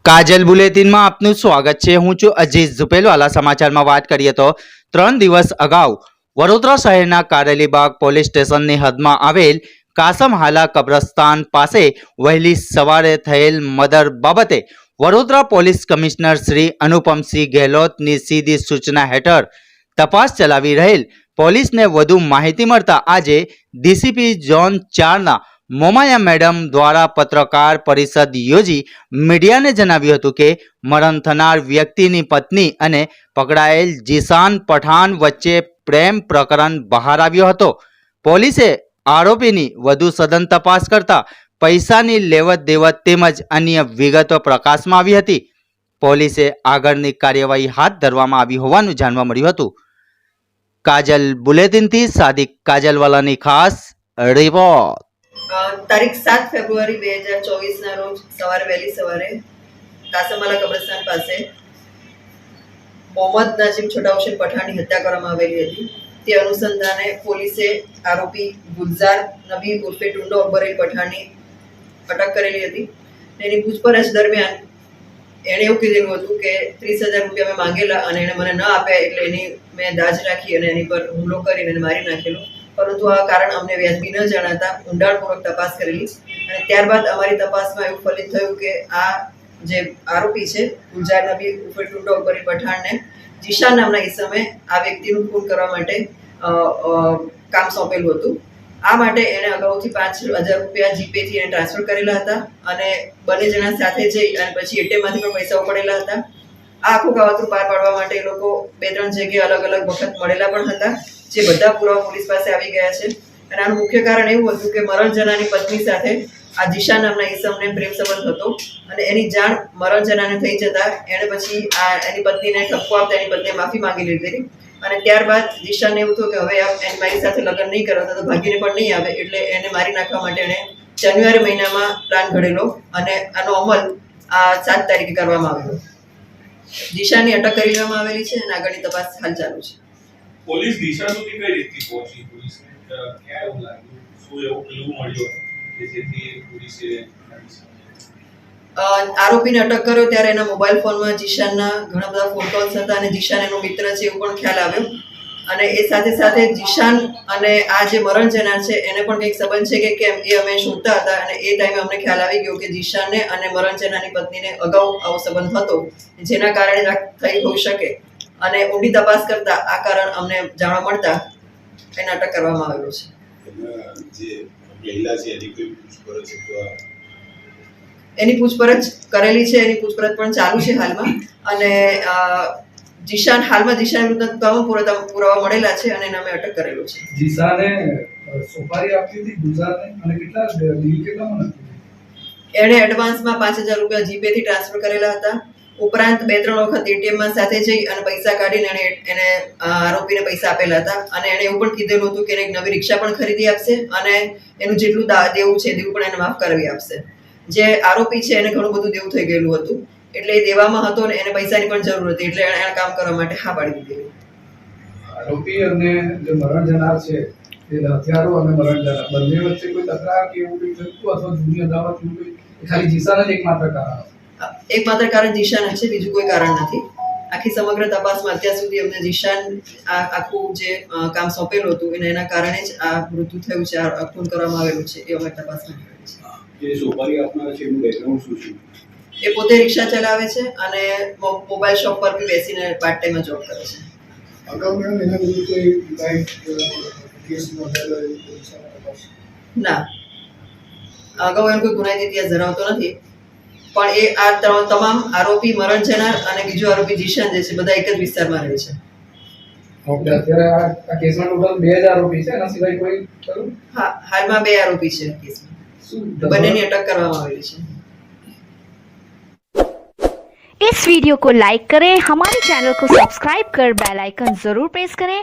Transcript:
કાજલ બુલેટિનમાં આપનું સ્વાગત છે। હું છું અજીઝ ઝુપેલવાલા। સમાચારમાં વાત કરીએ તો 3 દિવસ અગાઉ વડોદરા શહેરના કારેલીબાગ પોલીસ સ્ટેશનની હદમાં આવેલ કાસમ હાલા કબ્રસ્તાન પાસે વહેલી સવારે થયેલ મર્ડર બાબતે વડોદરા પોલીસ કમિશનર શ્રી અનુપમસિંહ ગેહલોતની સીધી સૂચના હેઠળ તપાસ ચલાવી રહેલ પોલીસને વધુ માહિતી મળતા આજે ડીસીપી ઝોન 4ના મોમાયા મેડમ દ્વારા પત્રકાર પરિષદ યોજી મીડિયાને જણાવ્યું હતું કે મરણ થનાર વ્યક્તિની પત્ની અને પકડાયેલ જીશાન પઠાણ વચ્ચે પ્રેમ પ્રકરણ બહાર આવ્યો હતો। પોલીસે આરોપીની વધુ સઘન તપાસ કરતા પૈસાની લેવડ દેવડ તેમજ અન્ય વિગતો પ્રકાશમાં આવી હતી। પોલીસે આગળની કાર્યવાહી હાથ ધરવામાં આવી હોવાનું જાણવા મળ્યું હતું। કાજલ બુલેટિનથી સાદિક કાજલવાલાની ખાસ રિપોર્ટ। તારીખ 7 ફેબ્રુઆરી 2024 ના રોજ સવારે વહેલી સવારે કાસમવાલા કબ્રસ્તાન પાસે મોહમ્મદ નાજીબ છોટા હુસેન પઠાણની હત્યા કરવામાં આવેલી હતી। તે અનુસંધાને પોલીસે આરોપી ગુલઝાર નબી ઉર્ફે ટુંડો અકબર પઠાણની અટક કરેલી હતી। એની પૂછપરછ દરમિયાન એણે એવું કીધેલું હતું કે 30,000 રૂપિયા મેં માંગેલા અને એણે મને ન આપ્યા, એટલે એની મેં દાજ રાખી અને એની પર હુમલો કરીને એને મારી નાખેલો। પરંતુ આ કારણ અમને વ્યાજબી ન જણાતા ઊંડાણપૂર્વક તપાસ કરેલી અને ત્યારબાદ અમારી તપાસમાં એવું ફલિત થયું કે આ જે આરોપી છે ગુલઝાર નબી ઉર્ફે ટુંડો અકબર પઠાણને જીશાન નામના ઈસમે આ વ્યક્તિનું ખૂન કરવા માટે કામ સોંપેલું હતું। આ માટે એણે અગાઉથી 5,000 રૂપિયા જીપેથી એને ટ્રાન્સફર કરેલા હતા અને બંને જણા સાથે જઈ અને પછી એટીએમમાંથી પણ પૈસા ઉપડેલા હતા। આ આખું કાવતરું પાર પાડવા માટે એ લોકો 2-3 જગ્યાએ અલગ અલગ વખત મળેલા પણ હતા, જે બધા પુરાવા પોલીસ પાસે આવી ગયા છે। અને આનું મુખ્ય કારણ એવું હતું કે મરણ જનાની પત્ની સાથે આ જીશાન નામના ઈસમને પ્રેમ સંબંધ હતો અને એની જાણ મરણ જનાને થઈ જતા એણે પછી એની પત્નીને ઠપકો આપતા એની પત્નીએ માફી માંગી લીધેલી અને ત્યારબાદ જીશાનને એવું થયું કે હવે એની મારી સાથે લગ્ન નહીં કરવા તો ભાગીને પણ નહીં આવે, એટલે એને મારી નાખવા માટે એણે જાન્યુઆરી મહિનામાં પ્લાન ઘડેલો અને આનો અમલ આ 7 તારીખે કરવામાં આવેલો। જીશાનની અટક કરી લેવામાં આવેલી છે અને આગળની તપાસ હાલ ચાલુ છે। પોલીસ દિશા સુધી કઈ રીતથી પહોંચી? પોલીસને ક્યાં એવું લાગ્યું, શું એવું ક્લુ મળ્યો કે જેથી પોલીસે આરોપીને અટક કર્યો ત્યારે એના મોબાઈલ ફોનમાં જીશાનના ઘણા બધા ફોન કોલ્સ હતા અને જીશાન એનો મિત્ર છે એવું પણ ખ્યાલ આવ્યો અને એ સાથે સાથે જીશાન અને આ જે મરણ જનાર છે એને પણ કંઈક સંબંધ છે કે કેમ એ અમે શોધતા હતા અને એ ટાઈમે અમને ખ્યાલ આવી ગયો કે જીશાનને અને મરણ જનારની પત્નીને અગાઉ આવો સંબંધ હતો, જેના કારણે થઈ હોઈ શકે અને ઊંડી તપાસ કરતા આ કારણ અમને જાણવા મળતા એને અટક કરવામાં આવેલો છે। એની પૂછપરછ કરેલી છે, એની પૂછપરછ પણ ચાલુ છે હાલમાં અને જીશાન વિરુદ્ધ તમામ પુરાવા મળેલા છે અને એને અમે અટક કરેલો છે। જીશાને સોપારી આપી હતી ગુલઝારને અને કેટલા ડીલ કેટલામાં હતી? એણે એડવાન્સમાં 5,000 રૂપિયા જીપેથી ટ્રાન્સફર કરેલા હતા, ઉપરાંત 2-3 વખત એટીએમમાં સાથે જઈ અને પૈસા કાઢીને એને આરોપીને પૈસા આપેલા હતા અને એણે એવું પણ કીધેલું હતું કે એને એક નવી રિક્ષા પણ ખરીદી આપશે અને એનું જેટલું દેવું છે દેવું પણ એને માફ કરાવી આપશે। જે આરોપી છે એને ઘણું બધું દેવું થઈ ગયેલું હતું, એટલે એ દેવામાં હતો અને એને પૈસાની પણ જરૂર હતી, એટલે એણે કામ કરવા માટે હા પાડી દીધેલી। આરોપી અને જે મરણ જનાર છે એ હથિયારો અને મરણ જનાર બંને વચ્ચે કોઈ તકરાર કે એવું કંઈ થયું અથવા જૂની અદાવત એવું કંઈ? ખાલી જીશાન જ એકમાત્ર કારણ? એકમાત્ર કારણ જીશાન જ છે, બીજું કોઈ કારણ નથી। આખી સમગ્ર તપાસમાં અત્યાર સુધી અમને જીશાન આખું જે કામ સોંપેલું હતું એના કારણે જ આ મૃત્યુ થયું છે, આ ખૂન કરવામાં આવેલું છે, એ અમે તપાસમાં જોયું છે। જે સોપારી આપનાર છે એનું બેકગ્રાઉન્ડ શું છે? એ પોતે રિક્ષા ચલાવે છે અને મોબાઈલ શોપ પર બી બેસીને પાર્ટ ટાઈમ જોબ કરે છે। ના, અગાઉ એનો કોઈ ગુનાહિત ઇતિહાસ ધરાવતો નથી, પણ એ આ તમામ આરોપી મરણ જનાર અને બીજો આરોપી જીશાન જે છે બધા એક જ વિસ્તારમાં રહે છે। અત્યારે આ કેસમાં ટોટલ 2 જ આરોપી છે, એના સિવાય કોઈ ખરું? હા, હાલમાં 2 આરોપી છે કેસમાં, બંનેની અટક કરવામાં આવેલી છે। इस वीडियो को लाइक करें, हमारे चैनल को सब्सक्राइब कर बेल आइकन जरूर प्रेस करें